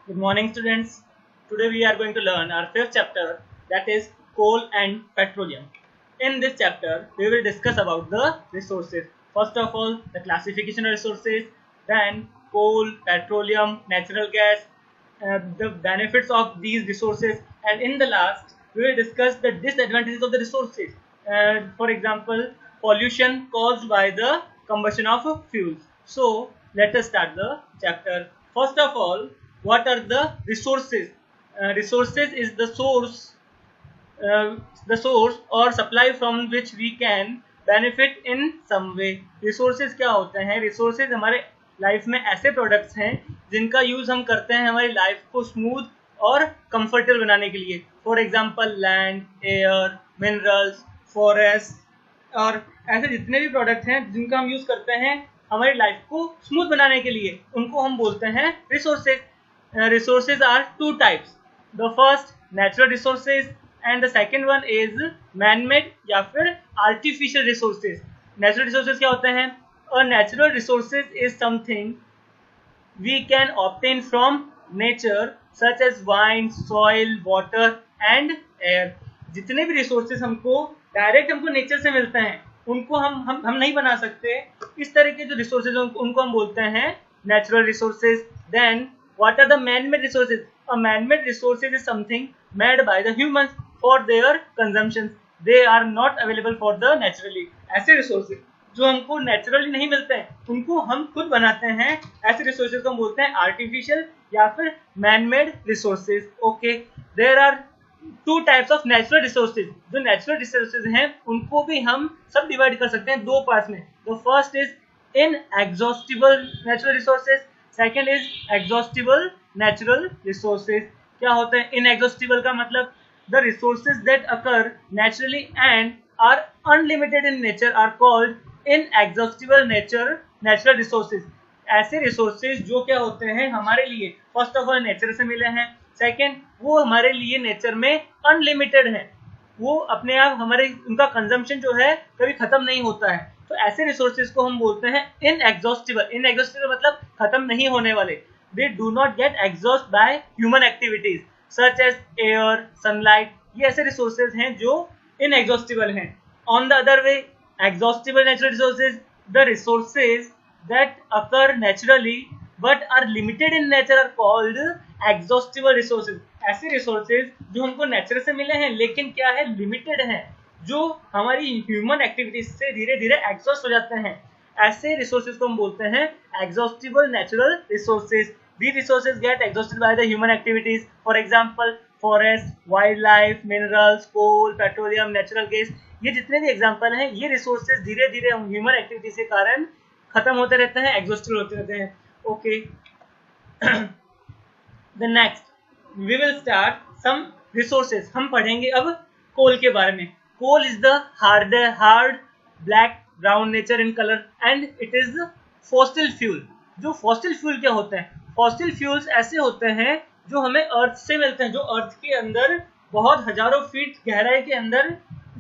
Good morning, students. Today we are going to learn our fifth chapter, that is coal and petroleum. In this chapter, we will discuss about the resources. First of all, the classification of resources, then coal, petroleum, natural gas, the benefits of these resources, and in the last, we will discuss the disadvantages of the resources. For example, pollution caused by the combustion of fuels. So, let us start the chapter. First of all, what are the resources? Resources is the source or supply from which we can benefit in some way. Resources क्या होते हैं? Resources हमारे life में ऐसे products हैं जिनका use हम करते हैं हमारी लाइफ को स्मूथ और कंफर्टेबल बनाने के लिए. For example land, air, minerals, forest और ऐसे जितने भी प्रोडक्ट हैं जिनका हम यूज करते हैं हमारी लाइफ को स्मूथ बनाने के लिए, उनको हम बोलते हैं resources. Resources are two types. The first natural resources and the second one is man-made या फिर artificial resources. Natural resources क्या होते हैं? A natural resources is something we can obtain from nature such as wind, soil, water and air. जितने भी resources हमको direct हमको nature से मिलते हैं उनको हम नहीं बना सकते. इस तरह के जो रिसोर्सेज उनको हम बोलते हैं natural resources. Then what are the man-made resources? A man-made resources is something made by the humans for their consumption. They are not available for the naturally. ऐसे resources जो हमको naturally नहीं मिलते हैं उनको हम खुद बनाते हैं. ऐसे resources को हम बोलते हैं artificial या फिर man-made resources. Okay, there are two types of natural resources. जो natural resources हैं उनको भी हम सब divide कर सकते हैं दो parts में. The first is inexhaustible natural resources. Second is exhaustible natural resources. क्या होता है इनएग्जॉस्टिबल का मतलब the resources that occur naturally and are unlimited in nature are called inexhaustible natural resources. ऐसे रिसोर्सेज जो क्या होते हैं हमारे लिए फर्स्ट ऑफ ऑल नेचर से मिले हैं, सेकेंड वो हमारे लिए नेचर में अनलिमिटेड है, वो अपने आप हमारे उनका कंजम्पशन जो है कभी खत्म नहीं होता है. तो ऐसे रिसोर्सेज को हम बोलते हैं इनएग्जॉस्टिबल. इनएग्जॉस्टिबल मतलब खत्म नहीं होने वाले. They do not get exhaust by human activities such as air, sunlight. ये ऐसे रिसोर्सेज हैं जो इनएग्जॉस्टिबल हैं. On the other way exhaustible natural resources, the resources that occur naturally but are limited in nature are called exhaustible resources. ऐसे resources जो हमको nature से मिले हैं लेकिन क्या है लिमिटेड हैं, जो हमारी ह्यूमन एक्टिविटीज से धीरे धीरे एग्जॉस्ट हो जाते हैं. ऐसे रिसोर्सेज को हम बोलते हैं exhaustible natural resources. These resources get exhausted by the human activities. For example, forest, wildlife, minerals, coal, petroleum, natural gas. ये जितने भी एग्जाम्पल हैं ये रिसोर्सेज धीरे धीरे ह्यूमन एक्टिविटीज के कारण खत्म होते रहते हैं, एग्जॉस्टेड होते रहते हैं. Okay, the next we will start some resources. हम पढ़ेंगे अब कोल के बारे में. Coal is the hard black brown nature in color and it is fossil fuel. जो fossil fuel क्या होते हैं? Fossil fuels ऐसे होते हैं जो हमें अर्थ से मिलते हैं, जो अर्थ के अंदर बहुत हजारों फीट गहराई के अंदर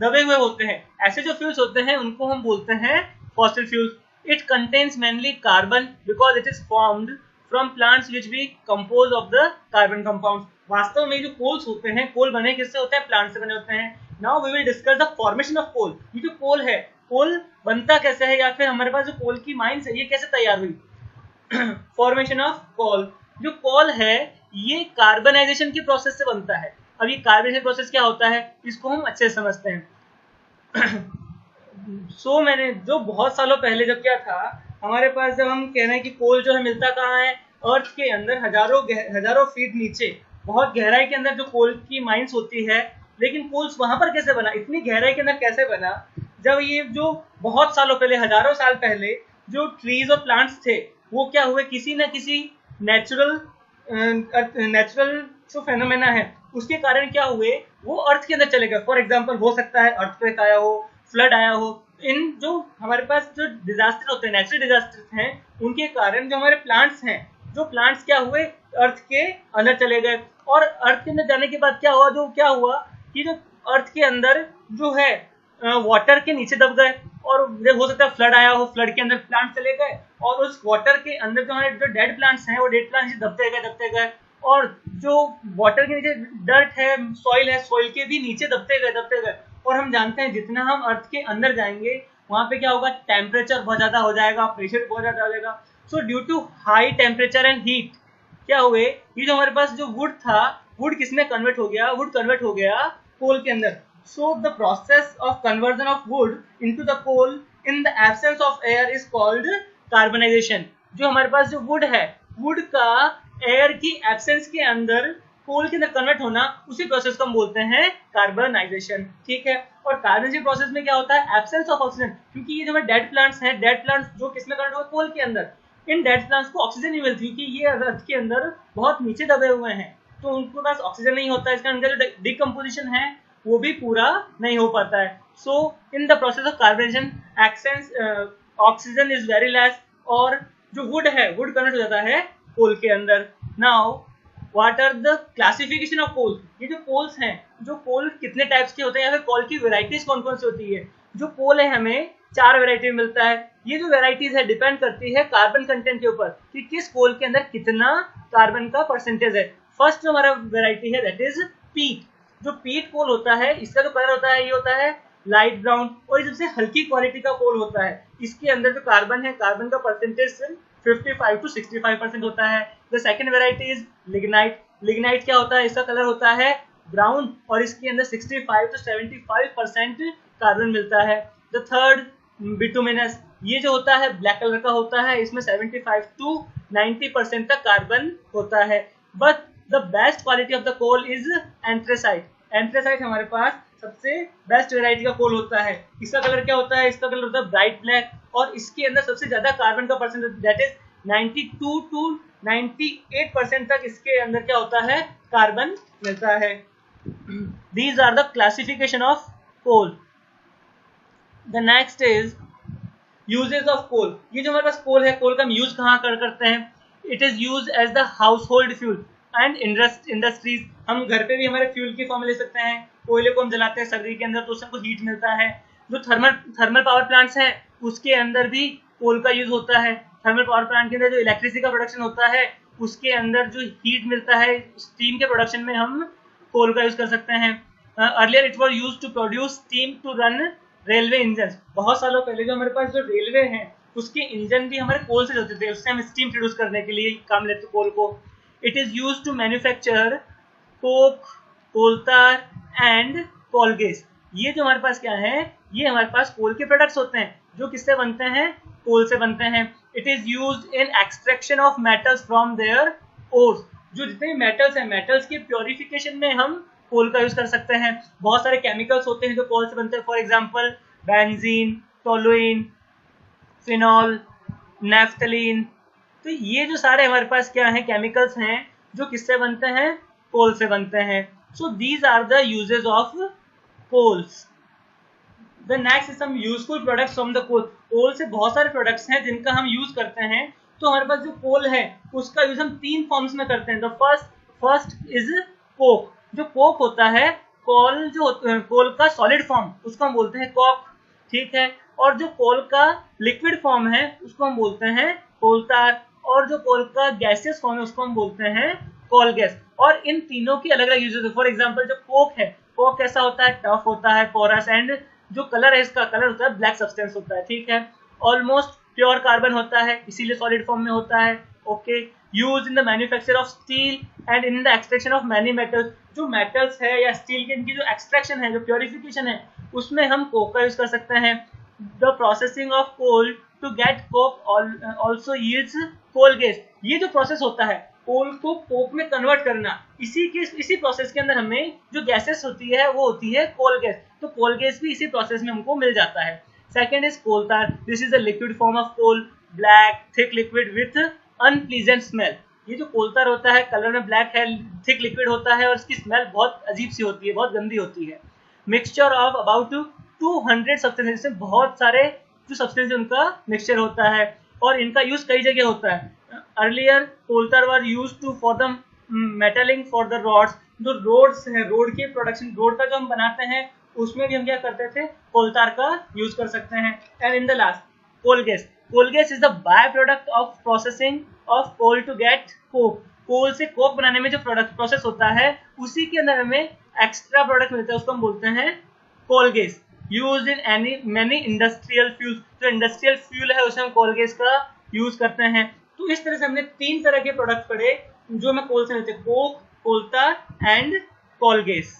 दबे हुए होते हैं. ऐसे जो फ्यूल्स होते हैं उनको हम बोलते हैं fossil fuels. It contains mainly carbon because it is formed from plants which be composed of the carbon compounds. वास्तव में जो कोल्स होते हैं, कोल बने किससे होते हैं? प्लांट से बने होते हैं. Now we will discuss the formation of coal. ये जो कोल है, कोल बनता कैसे है या फिर हमारे पास जो कोल की माइंस है ये कैसे तैयार हुई? Formation of coal. जो कोल है ये कार्बनाइजेशन की प्रोसेस से बनता है. अब ये कार्बनाइजेशन प्रोसेस क्या होता है इसको हम अच्छे से समझते हैं. मैंने जो बहुत सालों पहले जब क्या था हमारे पास, जब हम कह रहे हैं कि कोल जो है मिलता कहाँ है? अर्थ के अंदर हजारों फीट नीचे बहुत गहराई के अंदर जो कोल की माइंस होती है. लेकिन कोल्स वहां पर कैसे बना, इतनी गहराई के अंदर कैसे बना? जब ये जो बहुत सालों पहले, हजारों साल पहले जो ट्रीज और प्लांट्स थे वो क्या हुए, किसी न किसी नेचुरल जो फेनोमेना है उसके कारण क्या हुए, वो अर्थ के अंदर चले गए. फॉर एग्जाम्पल हो सकता है अर्थक्वेक आया हो, फ्लड आया हो. इन जो हमारे पास जो डिजास्टर होते हैं, नेचुरल डिजास्टर हैं, उनके कारण जो हमारे प्लांट्स हैं, जो प्लांट्स क्या हुए अर्थ के अंदर चले गए. और अर्थ के अंदर जाने के बाद क्या हुआ कि जो अर्थ के अंदर जो है वाटर के नीचे दब गए. और हो सकता है फ्लड आया हो, फ्लड के अंदर प्लांट चले गए और उस वाटर के अंदर जो हमारे जो डेड प्लांट्स हैं वो डेड प्लांट्स दबते गए और जो वाटर के नीचे डर्ट है, सॉइल है, सॉइल के भी नीचे दबते गए और हम जानते हैं जितना हम अर्थ के अंदर जाएंगे वहां पे क्या होगा, टेम्परेचर बहुत ज्यादा हो जाएगा, प्रेशर बहुत ज्यादा हो जाएगा। So due to high temperature and heat क्या हुए, ये जो हमारे पास जो वुड था, वुड किस में कन्वर्ट हो गया, वुड कन्वर्ट हो गया कोल के अंदर। So the process of conversion of wood into the coal in the absence of air is called carbonization. जो हमारे पास जो वुड है, वुड का एयर की एब्सेंस के अंदर कोल के अंदर कन्वर्ट होना, उसी प्रोसेस को हम बोलते हैं कार्बनाइजेशन। ठीक है, और कार्बनाइजेशन प्रोसेस में क्या होता है, एब्सेंस ऑफ ऑक्सीजन, क्योंकि ये जो हमारे डेड प्लांट्स हैं, डेड प्लांट्स जो किसमें कन्वर्ट हो, कोल के अंदर, इन डेड प्लांट्स को ऑक्सीजन नहीं मिलती क्योंकि ये अर्थ के अंदर बहुत नीचे दबे हुए हैं, तो उनके पास ऑक्सीजन नहीं होता है, इसका उनका जो डिकम्पोजिशन है वो भी पूरा नहीं हो पाता है। So in the process of carbonisation excess oxygen is very less, और जो वुड है, वुड कन्वर्ट हो जाता है कोल के अंदर। Now what are the classification of coal, ये जो कोल्स हैं, जो कोल कितने टाइप्स के होते हैं या फिर कोल की वेराइटीज कौन कौन सी होती है। जो कोल है हमें 4 वेराइटी में मिलता है। ये जो वेराइटीज है डिपेंड करती है कार्बन कंटेंट के ऊपर कि किस कोल के अंदर कितना कार्बन का परसेंटेज है। फर्स्ट जो हमारा वेराइटी है दैट इज पीट। जो पीट कोल होता है, इसका जो कलर होता है ये होता है लाइट ब्राउन, और ये सबसे हल्की क्वालिटी का कोल होता है। इसके अंदर जो कार्बन है, कार्बन का परसेंटेज 55 to 65% होता है। The second variety is lignite. Lignite क्या होता है, इसका कलर होता है ब्राउन और इसके अंदर 65 to 75% कार्बन मिलता है। द थर्ड बिटुमिनस, ये जो होता है ब्लैक कलर का होता है, इसमें 75 to 90% तक कार्बन होता है। But the best quality of the coal is anthracite. Anthracite हमारे पास सबसे बेस्ट वेराइटी का कोल होता है। इसका कलर क्या होता है, इसका कलर होता है ब्राइट ब्लैक, और इसके अंदर सबसे ज्यादा कार्बन का परसेंटेज दैट इज 92 to 98% तक इसके अंदर क्या होता है, कार्बन मिलता है। These are the classification of coal. The next is uses of coal. ये जो हमारे पास कोल है, कोल का हम यूज कहाँ करते हैं, it is use as the household fuel and industries. हम घर पे भी हमारे फ्यूल की फॉर्म ले सकते हैं। कोयले को हम जलाते हैं सर्दी के अंदर तो उससे हमको हीट मिलता है। जो थर्मल पावर प्लांट्स हैं उसके अंदर भी कोल का यूज होता है। थर्मल पावर प्लांट के अंदर जो इलेक्ट्रिसिटी का प्रोडक्शन होता है उसके अंदर जो हीट मिलता है स्टीम के प्रोडक्शन में हम कोल का यूज कर सकते हैं। Earlier it was used to produce steam to run railway engine. बहुत सालों पहले जो हमारे पास जो रेलवे हैं उसके इंजन भी हमारे कोल से होते थे, उससे हम स्टीम प्रोड्यूस करने के लिए काम लेते कोल को। It is used to manufacture coke, coal tar and coal gas. ये जो हमारे पास क्या है, ये हमारे पास कोल के प्रोडक्ट्स होते हैं जो किससे बनते हैं, कोल से बनते हैं। It is used in extraction of metals from their ores. जो जितने मेटल्स हैं, मेटल्स के प्योरिफिकेशन में हम कोल का यूज कर सकते हैं। बहुत सारे केमिकल्स होते हैं जो कोल से बनते हैं, for example benzene, toluene, phenol, naphthalene. तो ये जो सारे हमारे पास क्या है, केमिकल्स हैं जो किससे बनते हैं, कोल से बनते हैं। So these are the uses of coals. The next is some useful products from the coal. Coal से बहुत सारे प्रोडक्ट्स हैं जिनका हम यूज करते हैं। तो हमारे पास जो कोल है उसका यूज हम 3 फॉर्म्स में करते हैं। The first is Coke. जो कोक होता है, कोल का सॉलिड फॉर्म उसको हम बोलते हैं कोक, ठीक है। और जो कोल का लिक्विड फॉर्म है उसको हम बोलते हैं कोलतार, और जो कोल का गैसियस फॉर्म है उसको हम बोलते हैं कोल गैस। और इन तीनों की अलग अलग यूजेस है। फॉर एग्जांपल जो कोक है, कोक कैसा होता है, टफ होता है, पोरस, एंड जो कलर है इसका कलर होता है ब्लैक सब्सटेंस होता है, ठीक है। ऑलमोस्ट प्योर कार्बन होता है, इसीलिए सॉलिड फॉर्म में होता है, okay. Use in the manufacture of steel and in the extraction of many metals. जो मेटल्स है या स्टील के इनकी जो एक्सट्रैक्शन है, जो प्योरिफिकेशन है, उसमें हम कोक का यूज कर सकते हैं। The processing of coal to get coke also yields coal gas. ये जो प्रोसेस होता है कोल को कोक में कन्वर्ट करना, इसी प्रोसेस के अंदर हमें जो गैसेस होती है वो होती है कोल गैस। तो कोल गैस भी इसी प्रोसेस में हमको मिल जाता है। Second is coal tar. This is the liquid form of coal, black thick liquid with unpleasant smell. ये जो कोलतार होता है कलर में ब्लैक है, थिक लिक्विड होता है और इसकी स्मेल बहुत अजीब सी होती है, बहुत गंदी होती है। मिक्सचर ऑफ अबाउट 200 सब्सटेंसेस, बहुत सारे जो सब्सटेंस उनका मिक्सचर होता है और इनका यूज कई जगह होता है। Earlier coal tar was used to for the metalling for the roads. जो रोड्स है, रोड के प्रोडक्शन, रोड का जो हम बनाते हैं उसमें भी हम क्या करते थे, कोलतार का यूज कर सकते हैं। And in the last coal gas. Coal gas is the by product of processing of coal to get coke. Coal से कोक बनाने में जो प्रोडक्ट प्रोसेस होता है उसी के अंदर हमें एक्स्ट्रा प्रोडक्ट मिलता है, उसको हम बोलते हैं coal gas. Use in any many industrial fuel, जो इंडस्ट्रियल फ्यूल है उसमें हम कोल गैस का यूज करते हैं। तो इस तरह से हमने 3 तरह के प्रोडक्ट पढ़े जो हमें कोल से मिलते हैं, coke, coal tar and coal gas.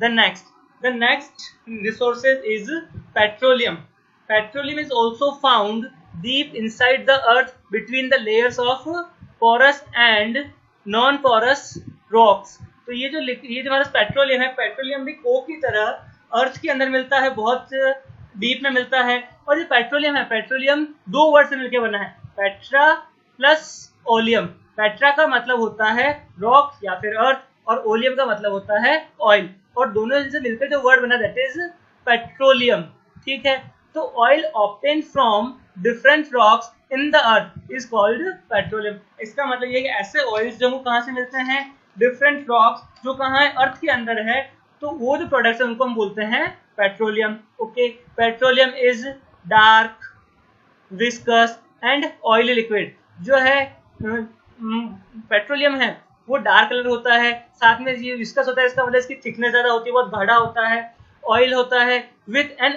The next resources is petroleum. Petroleum is also found deep inside the earth between the layers of porous and non-porous rocks. तो ये जो हमारा पेट्रोलियम है, पेट्रोलियम भी कोक की तरह अर्थ के अंदर मिलता है, बहुत डीप में मिलता है। और ये पेट्रोलियम है, पेट्रोलियम 2 वर्ड से मिलकर बना है, पेट्रा प्लस ओलियम। पेट्रा का मतलब होता है रॉक या फिर अर्थ, और ओलियम का मतलब होता है ऑयल, और दोनों से मिलकर जो वर्ड बना दैट इज पेट्रोलियम। ठीक है, तो oil obtain from different rocks in the earth is called petroleum. इसका मतलब ये है कि ऐसे ऑयल्स जो कहाँ से मिलते हैं, डिफरेंट रॉक्स जो कहाँ है, अर्थ के अंदर है, तो वो जो प्रोडक्ट्स है उनको हम बोलते हैं petroleum. Okay, petroleum is dark, viscous and oily liquid. जो है पेट्रोलियम है वो डार्क कलर होता है, साथ में ये विस्कस होता है, इसका मतलब इसकी थिकनेस ज्यादा होती है, बहुत गाढ़ा होता है। ऑयल होता है विथ एन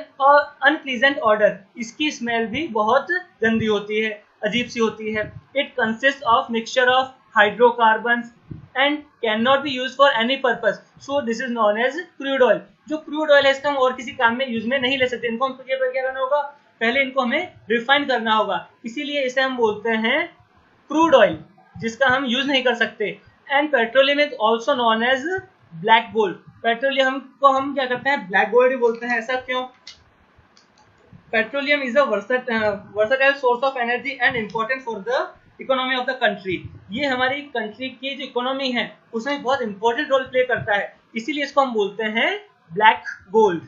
अनप्लीजेंट ऑर्डर, इसकी स्मेल भी बहुत गंदी होती है, अजीब सी होती है। It consist of mixture of hydrocarbons and can not be use for any purpose, so this is known as crude oil. जो क्रूड ऑयल है इसका हम और किसी काम में यूज में नहीं ले सकते, इनको हम क्या करना होगा, पहले इनको हमें रिफाइन करना होगा, इसीलिए इसे हम बोलते हैं क्रूड ऑयल, जिसका हम यूज नहीं कर सकते। And petroleum is also known as black gold. Petroleum को हम क्या करते हैं, ब्लैक गोल्ड ही बोलते हैं। ऐसा क्यों? Petroleum is a versatile source of energy and important for the economy of the country. ये हमारी कंट्री की जो इकोनॉमी है उसमें बहुत इंपॉर्टेंट रोल प्ले करता है, इसीलिए इसको हम बोलते हैं black gold.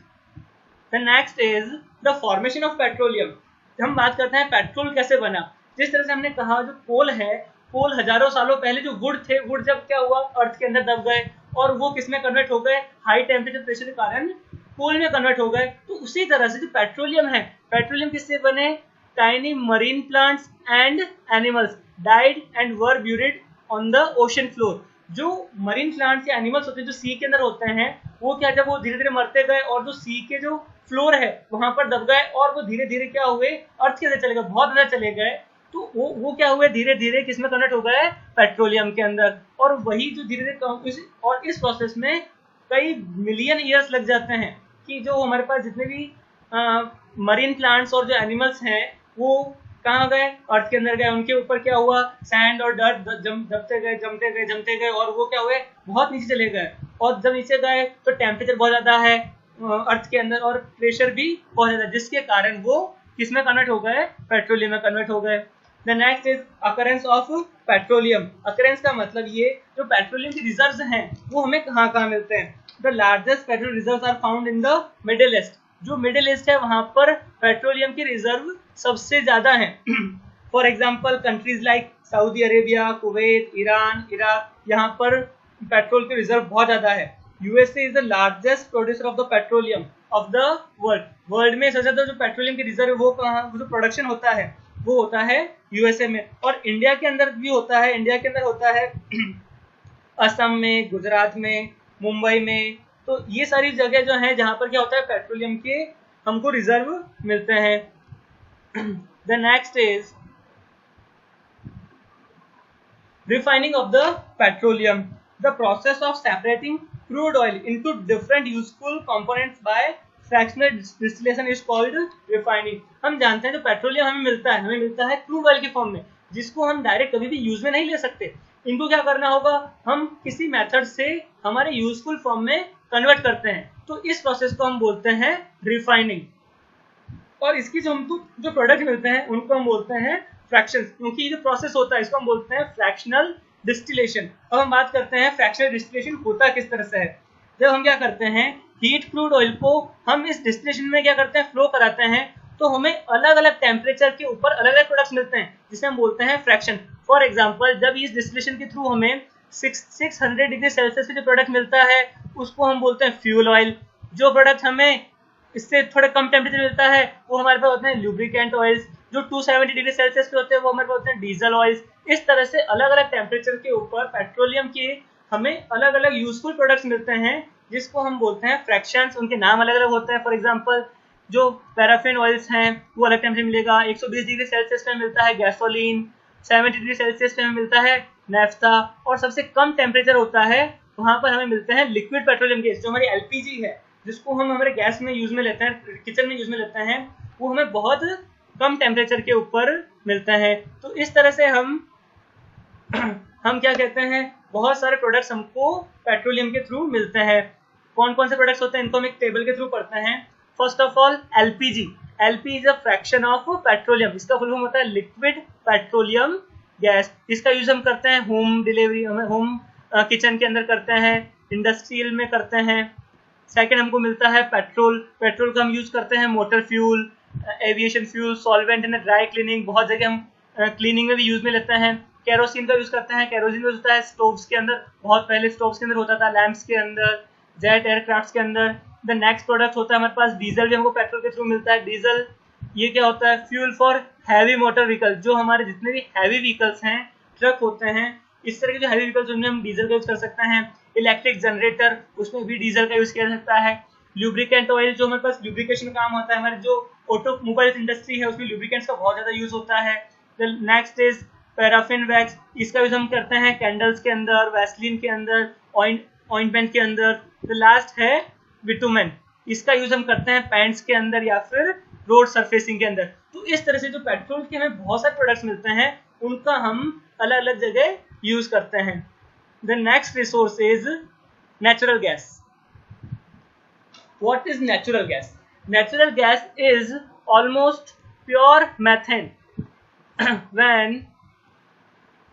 The next is the formation of petroleum. हम बात करते हैं पेट्रोल कैसे बना। जिस तरह से हमने कहा जो कोल है, कोल हजारों सालों पहले जो वुड थे, वुड जब क्या हुआ अर्थ के अंदर दब गए और वो किस में कन्वर्ट हो गए, हाई टेम्परेचर प्रेशर के कारण कोल में कन्वर्ट हो गए। तो उसी तरह से जो पेट्रोलियम है, पेट्रोलियम किससे बने, tiny marine plants and animals died and were buried on the ocean floor. जो मरीन प्लांट्स या एनिमल्स होते हैं जो सी के अंदर होते हैं, वो क्या जब वो धीरे धीरे मरते गए और जो सी के जो फ्लोर है वहां पर दब गए और वो धीरे धीरे क्या हुए, अर्थ के अंदर चले गए, बहुत अंदर चले गए, तो वो क्या हुए, धीरे धीरे किसमें कन्वर्ट हो गए, पेट्रोलियम के अंदर। और वही जो धीरे धीरे और इस प्रोसेस में कई मिलियन ईयर्स लग जाते हैं कि जो हमारे पास जितने भी मरीन प्लांट्स और जो एनिमल्स हैं वो कहाँ गए, अर्थ के अंदर गए, उनके ऊपर क्या हुआ, सैंड और डर्ट जमते गए और वो क्या हुए, बहुत नीचे चले गए। और जब नीचे गए तो टेम्परेचर बहुत ज्यादा है अर्थ के अंदर और प्रेशर भी बहुत ज्यादा, जिसके कारण वो किसमें कन्वर्ट हो गए, पेट्रोलियम में कन्वर्ट हो गए। The next is occurrence of petroleum. Occurrence का मतलब ये जो पेट्रोलियम के रिजर्व्स हैं वो हमें कहाँ कहाँ मिलते हैं। The largest petrol reserves are found in the middle east. जो मिडिल ईस्ट है वहां पर पेट्रोलियम के रिजर्व सबसे ज्यादा हैं। For example countries like Saudi Arabia, Kuwait, Iran, Iraq, यहाँ पर पेट्रोल के रिजर्व बहुत ज्यादा है। USA is the largest producer of the petroleum of the world. World में सबसे ज्यादा जो पेट्रोलियम के रिजर्व वो कहाँ, जो प्रोडक्शन होता है वो होता है यूएसए में। और इंडिया के अंदर भी होता है, इंडिया के अंदर होता है असम में, गुजरात में, मुंबई में। तो ये सारी जगह जो है जहां पर क्या होता है, पेट्रोलियम के हमको रिजर्व मिलते हैं। The next is refining of the petroleum. The process of separating crude oil into different useful components by fractional distillation is called refining. हम जानते हैं जो पेट्रोलियम हमें मिलता है क्रूड ऑयल के फॉर्म में, जिसको हम डायरेक्ट कभी भी यूज में नहीं ले सकते। इनको क्या करना होगा, हम किसी मेथड से हमारे यूजफुल फॉर्म में कन्वर्ट करते हैं, तो इस प्रोसेस को हम बोलते हैं रिफाइनिंग। और इसकी जो हमको जो प्रोडक्ट मिलते हैं उनको हम बोलते हैं फ्रैक्शंस, क्योंकि ये जो प्रोसेस होता है इसको हम बोलते हैं फ्रैक्शनल डिस्टिलेशन। अब हम बात करते हैं फ्रैक्शनल डिस्टिलेशन होता किस तरह से है। जब हम क्या करते हैं, हीट क्रूड ऑयल को हम इस डिस्टिलेशन में क्या करते हैं, फ्लो कराते हैं, तो हमें अलग अलग टेम्परेचर के ऊपर अलग अलग प्रोडक्ट्स मिलते हैं जिसे हम बोलते हैं फ्रैक्शन। फॉर एग्जाम्पल जब इस डिस्टिलेशन के थ्रू हमें 600 डिग्री सेल्सियस पे जो प्रोडक्ट मिलता है उसको हम बोलते हैं फ्यूल ऑयल। जो प्रोडक्ट हमें इससे थोड़े कम टेम्परेचर मिलता है वो हमारे पास होते हैं लुब्रिकेंट ऑयल्स। जो 270 डिग्री सेल्सियस पे होते हैं वो हमारे पास होते हैं डीजल ऑयल्स। इस तरह से अलग अलग टेम्परेचर के ऊपर पेट्रोलियम के हमें अलग अलग यूजफुल प्रोडक्ट्स मिलते हैं जिसको हम बोलते हैं फ्रैक्शंस। उनके नाम अलग अलग होते हैं। फॉर एग्जांपल जो पैराफिन ऑयल्स हैं वो अलग टेम्परेचर मिलेगा, 120 डिग्री सेल्सियस पे मिलता है गैसोलीन, 70 डिग्री सेल्सियस पे हमें मिलता है नेफ्था, और सबसे कम टेम्परेचर होता है वहाँ पर हमें मिलते हैं लिक्विड पेट्रोलियम गैस, जो हमारी एलपीजी है, जिसको हम हमारे गैस में यूज में लेते हैं, किचन में यूज में लेते हैं, वो हमें बहुत कम टेम्परेचर के ऊपर मिलता है। तो इस तरह से हम क्या कहते हैं, बहुत सारे प्रोडक्ट्स हमको पेट्रोलियम के थ्रू मिलते हैं। कौन कौन से प्रोडक्ट्स होते हैं इनको हम एक टेबल के थ्रू पढ़ते हैं। First of all LPG. LP is a fraction of petroleum. इसका फुल फॉर्म होता है लिक्विड पेट्रोलियम गैस। इसका यूज हम करते हैं होम डिलीवरी, होम किचन के अंदर करते हैं, इंडस्ट्रियल में करते हैं। सेकंड हमको मिलता है पेट्रोल। पेट्रोल का हम यूज करते हैं motor fuel, aviation fuel, solvent and dry cleaning, बहुत जगह हम क्लीनिंग में भी यूज में लेते हैं। केरोसिन का यूज करते हैं। केरोसिन यूज होता है स्टोव्स के अंदर, बहुत पहले स्टोव्स के अंदर होता था, लैंप्स के अंदर, जेट एयरक्राफ्ट के अंदर। द नेक्स्ट प्रोडक्ट होता है हमारे पास डीजल, भी हमको पेट्रोल के थ्रू मिलता है। डीजल ये क्या होता है, fuel for heavy motor vehicle. जो हमारे जितने भी हैवी व्हीकल्स हैं, ट्रक होते हैं, इस तरह के जो हैवी व्हीकल्स उनमें हम डीजल का यूज कर सकते हैं। इलेक्ट्रिक जनरेटर, उसमें भी डीजल का यूज किया जा सकता है। ल्यूब्रिकेंट ऑयल, जो हमारे पास ल्यूब्रिकेशन का काम होता है, हमारे जो ऑटोमोबाइल इंडस्ट्री है उसमें ल्यूब्रिकेंट्स का बहुत ज्यादा यूज होता है। Next is paraffin wax. इसका यूज हम करते हैं कैंडल्स के अंदर, वैसलीन के अंदर, ऑइंटमेंट के अंदर। द लास्ट है बिटुमेन। इसका यूज हम करते हैं पेंट्स के अंदर या फिर रोड सरफेसिंग के अंदर। तो इस तरह से जो पेट्रोल के हमें बहुत सारे प्रोडक्ट्स मिलते हैं उनका हम अलग अलग जगह यूज करते हैं। The next resource is natural gas. What is natural gas? Natural gas is almost pure methane when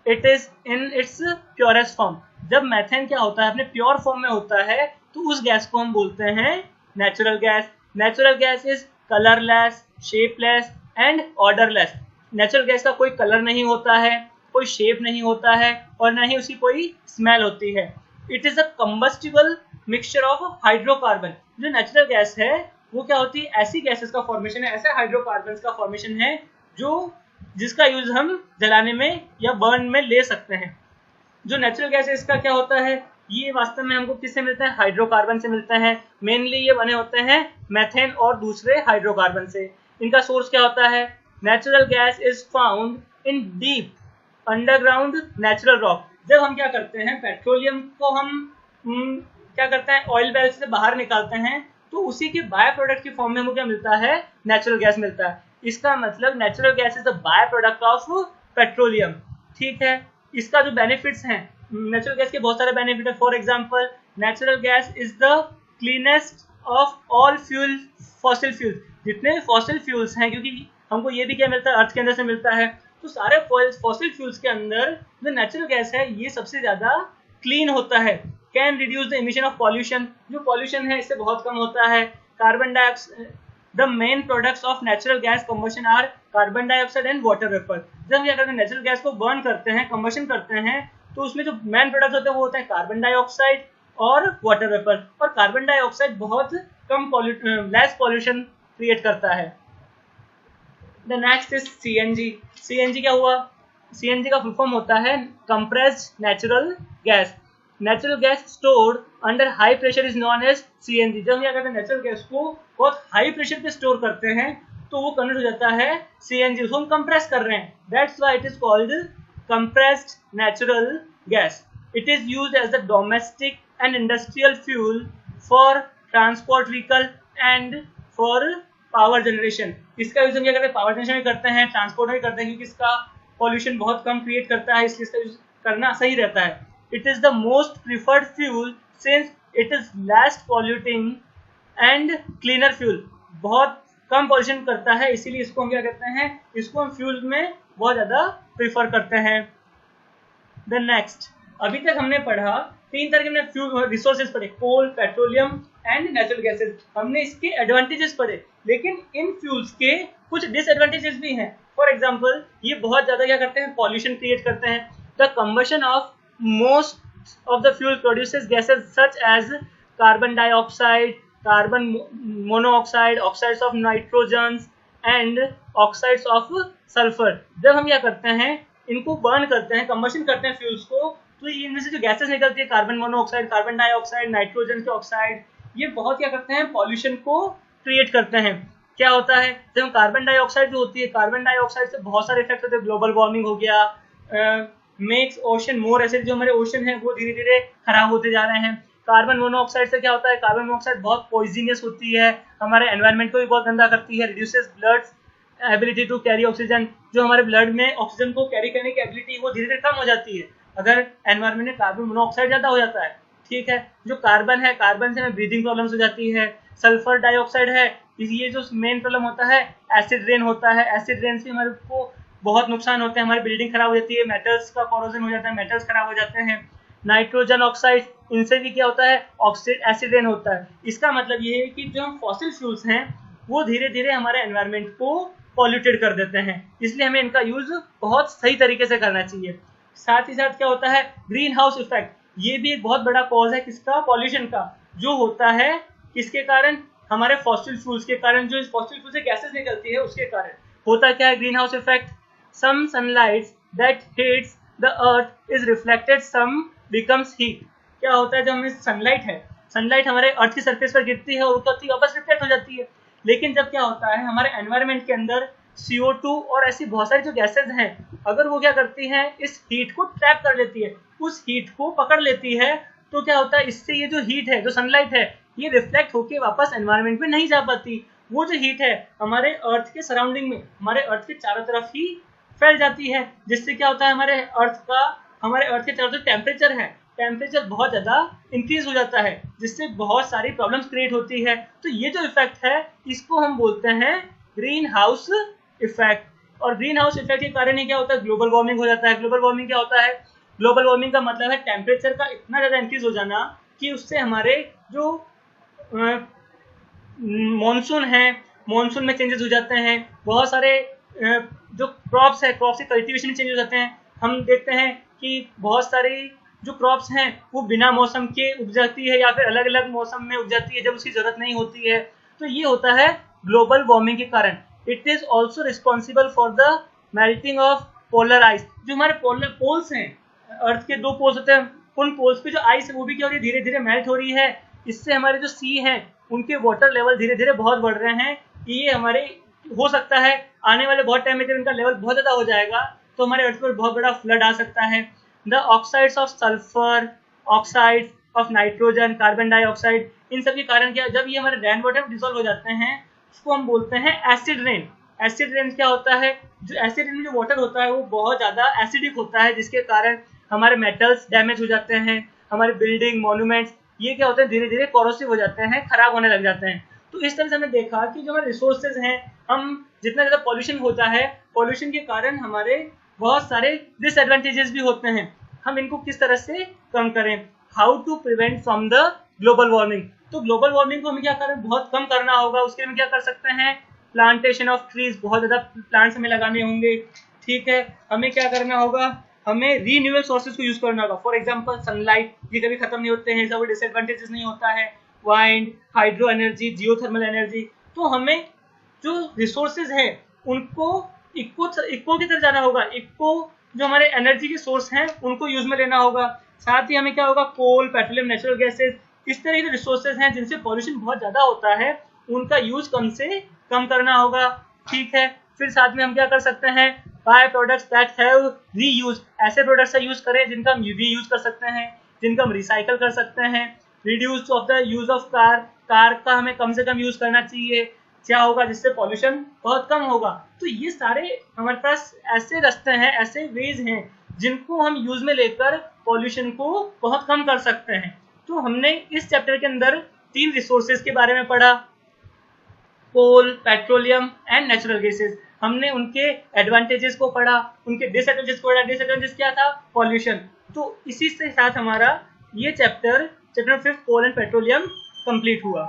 it is in its purest form. जब मैथेन क्या होता है, अपने प्योर फॉर्म में होता है, तो उस गैस को हम बोलते हैं natural gas. Natural gas is colourless, shapeless and odourless. Natural gas का कोई कलर नहीं होता है, कोई शेप नहीं होता है, और ना ही उसकी कोई स्मेल होती है। It is a combustible mixture of hydrocarbon. जो नेचुरल गैस है वो क्या होती है, ऐसी गैसेस का फॉर्मेशन है, ऐसे हाइड्रोकार्बन का फॉर्मेशन है जो जिसका यूज हम जलाने में या बर्न में ले सकते हैं। जो नेचुरल गैस है इसका क्या होता है, ये वास्तव में हमको किससे मिलता है, हाइड्रोकार्बन से मिलता है। मेनली ये बने होते हैं मेथेन और दूसरे हाइड्रोकार्बन से। इनका सोर्स क्या होता है, natural gas is found in deep underground natural rock. जब हम क्या करते हैं, पेट्रोलियम को हम क्या करते हैं, ऑयल वेल से बाहर निकालते हैं, तो उसी के बाय प्रोडक्ट की फॉर्म में हमको क्या मिलता है, नेचुरल गैस मिलता है। इसका मतलब natural gas is the by product of petroleum. ठीक है, इसका जो बेनिफिट्स हैं, नेचुरल गैस के बहुत सारे बेनिफिट है। For example, natural gas is the cleanest of all fuel fossil fuel. जितने फॉसिल फ्यूल्स हैं, क्योंकि हमको ये भी क्या मिलता है, अर्थ के अंदर से मिलता है, तो सारे फॉसिल फ्यूल्स के अंदर जो नेचुरल गैस है ये सबसे ज्यादा क्लीन होता है। Can reduce the emission of pollution. जो पॉल्यूशन है इससे बहुत कम होता है। Carbon dioxide, the main products of natural gas combustion are carbon dioxide and water vapour. जब हम क्या करते हैं, नेचुरल गैस को बर्न करते हैं, कंबशन करते हैं, तो उसमें जो मेन प्रोडक्ट्स होते हैं वो होते हैं कार्बन डाइऑक्साइड और वाटर वेपर। और कार्बन डाइऑक्साइड बहुत कम लेस पॉल्यूशन क्रिएट करता है। The next is CNG. CNG क्या हुआ, सीएनजी का फुल फॉर्म होता है compressed natural gas. Natural gas stored under high pressure is known as CNG. जब हम क्या करते हैं, नेचुरल गैस को बहुत हाई प्रेशर पे स्टोर करते हैं तो वो कन्वर्ट हो जाता है सीएनजी, उसको हम कंप्रेस कर रहे हैं। That's why it is called compressed natural gas. It is used as the domestic and industrial fuel for transport vehicle and for power generation. इसका यूज हम क्या करते हैं, पावर जनरेशन में करते हैं, ट्रांसपोर्ट में करते हैं, क्योंकि इसका पॉल्यूशन बहुत कम क्रिएट करता है, इसलिए इसका यूज करना सही रहता है। It is the most preferred fuel since it is less polluting and cleaner fuel। बहुत कम पॉल्यूशन करता है, इसीलिए इसको हम क्या करते हैं, इसको हम फ्यूल में बहुत ज्यादा प्रीफर करते हैं। द नेक्स्ट, अभी तक हमने पढ़ा तीन तरह के फ्यूल रिसोर्सेज पढ़े, कोल, पेट्रोलियम एंड नेचुरल गैसेज। हमने इसके एडवांटेजेस पढ़े, लेकिन इन फ्यूल्स के कुछ डिसएडवांटेजेस भी हैं। फॉर एग्जाम्पल, ये बहुत ज्यादा क्या करते हैं, पॉल्यूशन क्रिएट करते हैं। The combustion of most of the fuel produces gases such as carbon dioxide, carbon monoxide, oxides of nitrogens and oxides of sulphur. जब हम क्या करते हैं, इनको बर्न करते हैं, कंबशन करते हैं फ्यूल्स को, तो इनमें से जो गैसेस निकलती है, carbon monoxide, carbon dioxide, nitrogen के ऑक्साइड, ये बहुत क्या करते हैं, पॉल्यूशन को क्रिएट करते हैं। क्या होता है, जब कार्बन डाइऑक्साइड जो होती है, कार्बन डाइऑक्साइड से बहुत सारे इफेक्ट होते हैं। ग्लोबल वार्मिंग हो गया, मेक्स ओशन मोर एसिड, जो हमारे ओशन है वो धीरे धीरे खराब होते जा रहे हैं। कार्बन मोनोऑक्साइड से क्या होता है, कार्बन मोनोऑक्साइड बहुत पॉइजनस होती है, हमारे एनवायरनमेंट को भी बहुत गंदा करती है। Reduces blood ability to carry oxygen, जो हमारे ब्लड में ऑक्सीजन को कैरी करने की एबिलिटी वो धीरे धीरे कम हो जाती है अगर एनवायरनमेंट में कार्बन मोनोऑक्साइड ज्यादा हो जाता है। ठीक है, जो कार्बन है, कार्बन से हमें ब्रीदिंग प्रॉब्लम्स हो जाती है। सल्फर डाइऑक्साइड है, ये जो मेन प्रॉब्लम होता है, एसिड रेन होता है, एसिड रेन से हमारे को बहुत नुकसान होते हैं, हमारी बिल्डिंग खराब हो जाती है, मेटल्स का कोरोजन हो जाता है, मेटल्स खराब हो जाते हैं। नाइट्रोजन ऑक्साइड, इनसे भी क्या होता है, ऑक्सीड एसिड रेन होता है। इसका मतलब ये है कि जो हम फॉसिल फ्यूल्स हैं वो धीरे धीरे हमारे एनवायरनमेंट को पॉल्यूटेड कर देते हैं, इसलिए हमें इनका यूज बहुत सही तरीके से करना चाहिए। साथ ही साथ क्या होता है, ग्रीन हाउस इफेक्ट, ये भी एक बहुत बड़ा कॉज है किसका, पॉल्यूशन का, जो होता है किसके कारण, हमारे फॉसिल फ्यूल्स के कारण, जो फॉसिल फ्यूल से गैसेस निकलती है उसके कारण। होता क्या है green house effect, some sunlight that hits the earth is reflected, some becomes heat. क्या होता है, जब हमें सनलाइट है, सनलाइट हमारे अर्थ की सरफेस पर गिरती है और वापस रिफ्लेक्ट हो जाती है। लेकिन जब क्या होता है, हमारे एनवायरनमेंट के अंदर CO2 और ऐसी बहुत सारी जो गैसेज हैं, अगर वो क्या करती हैं, इस हीट को ट्रैप कर लेती है, उस हीट को पकड़ लेती है, तो क्या होता है, इससे ये जो हीट है, जो सनलाइट है, ये रिफ्लेक्ट होके वापस एनवायरनमेंट में नहीं जा पाती। वो जो हीट है हमारे अर्थ के सराउंडिंग में, हमारे अर्थ के चारों तरफ ही फैल जाती है, जिससे क्या होता है, हमारे अर्थ के चारों तरफ टेम्परेचर बहुत ज्यादा इंक्रीज हो जाता है, जिससे बहुत सारी प्रॉब्लम्स क्रिएट होती है। तो ये जो इफेक्ट है इसको हम बोलते हैं ग्रीन हाउस इफेक्ट। और ग्रीन हाउस इफेक्ट के कारण ही क्या होता है, ग्लोबल वार्मिंग हो जाता है। ग्लोबल वार्मिंग क्या होता है, ग्लोबल वार्मिंग का मतलब है टेम्परेचर का इतना ज्यादा इंक्रीज हो जाना कि उससे हमारे जो मॉनसून है, मॉनसून में चेंजेस हो जाते हैं, बहुत सारे जो क्रॉप्स है, क्रॉप्स के कल्टीवेशन में चेंज हो जाते हैं। हम देखते हैं कि बहुत सारी जो क्रॉप्स हैं वो बिना मौसम के उग जाती है या फिर अलग अलग मौसम में उग जाती है जब उसकी जरूरत नहीं होती है। तो ये होता है ग्लोबल वार्मिंग के कारण। It is also responsible for the melting of polar ice. जो हमारे पोलर पोल्स हैं, अर्थ के 2 पोल्स होते हैं, उन पोल्स पे जो आइस है वो भी क्या हो रही है, धीरे धीरे मेल्ट हो रही है। इससे हमारे जो सी हैं उनके वाटर लेवल धीरे धीरे बहुत बढ़ रहे हैं। ये हमारे हो सकता है आने वाले बहुत टाइम में जब इनका लेवल बहुत ज्यादा हो जाएगा तो हमारे अर्थ पर बहुत बड़ा फ्लड आ सकता है। The oxides of sulphur, oxides of nitrogen, carbon dioxide, इन सब के कारण क्या, जब ये हमारे रेन वाटर में डिसॉल्व हो जाते हैं उसको हम बोलते हैं एसिड रेन। एसिड रेन क्या होता है, जो एसिड रेन में जो वाटर होता है वो बहुत ज्यादा एसिडिक होता है, जिसके कारण हमारे मेटल्स डैमेज हो जाते हैं, हमारे बिल्डिंग मॉन्यूमेंट्स ये क्या होते हैं, धीरे धीरे कोरोसिव हो जाते हैं, खराब होने लग जाते हैं। तो इस तरह से हमने देखा कि जो हमारे रिसोर्सेज हैं, हम जितना ज़्यादा पॉल्यूशन होता है, पॉल्यूशन के कारण हमारे बहुत सारे डिसएडवांटेजेस भी होते हैं। हम इनको किस तरह से कम करें, how to prevent from the global warming. तो ग्लोबल वार्मिंग को हमें क्या करें, बहुत कम करना होगा। उसके लिए हम क्या कर सकते हैं, प्लांटेशन ऑफ ट्रीज, बहुत ज़्यादा प्लांट्स हमें लगाने होंगे। ठीक है, हमें क्या करना होगा, हमें रीन्यूएबल सोर्सेज को यूज करना होगा। फॉर एग्जांपल सनलाइट, ये कभी खत्म नहीं होते हैं, इसका डिसएडवांटेजेस नहीं होता है। Wind, hydro energy, geothermal energy. तो हमें जो रिसोर्सेज हैं उनको इक्को की तरफ जाना होगा, इक्को जो हमारे एनर्जी के सोर्स हैं उनको यूज में लेना होगा। साथ ही हमें क्या होगा, कोल, पेट्रोलियम, नेचुरल गैसेज, इस तरह के रिसोर्सेज हैं जिनसे पॉल्यूशन बहुत ज्यादा होता है, उनका यूज कम से कम करना होगा। ठीक है, फिर साथ में हम क्या कर सकते हैं, buy products that have reuse, ऐसे प्रोडक्ट्स का यूज करें जिनका हम रीयूज कर सकते हैं, जिनका हम रिसाइकल कर सकते हैं। Reduce of the use of car का हमें कम से कम यूज करना चाहिए। क्या होगा, जिससे पॉल्यूशन बहुत कम होगा। तो ये सारे हमारे पास ऐसे रास्ते हैं, ऐसे वेज हैं जिनको हम यूज में लेकर पॉल्यूशन को बहुत कम कर सकते हैं। तो हमने इस चैप्टर के अंदर 3 रिसोर्सेज के बारे में पढ़ा, कोल, पेट्रोलियम एंड नेचुरल गैसेज। हमने उनके एडवांटेजेस को पढ़ा, उनके डिसएडवांटेजेस को पढ़ा। डिसएडवांटेज क्या था, पॉल्यूशन। तो इसी के साथ हमारा ये chapter 5 coal and petroleum complete हुआ।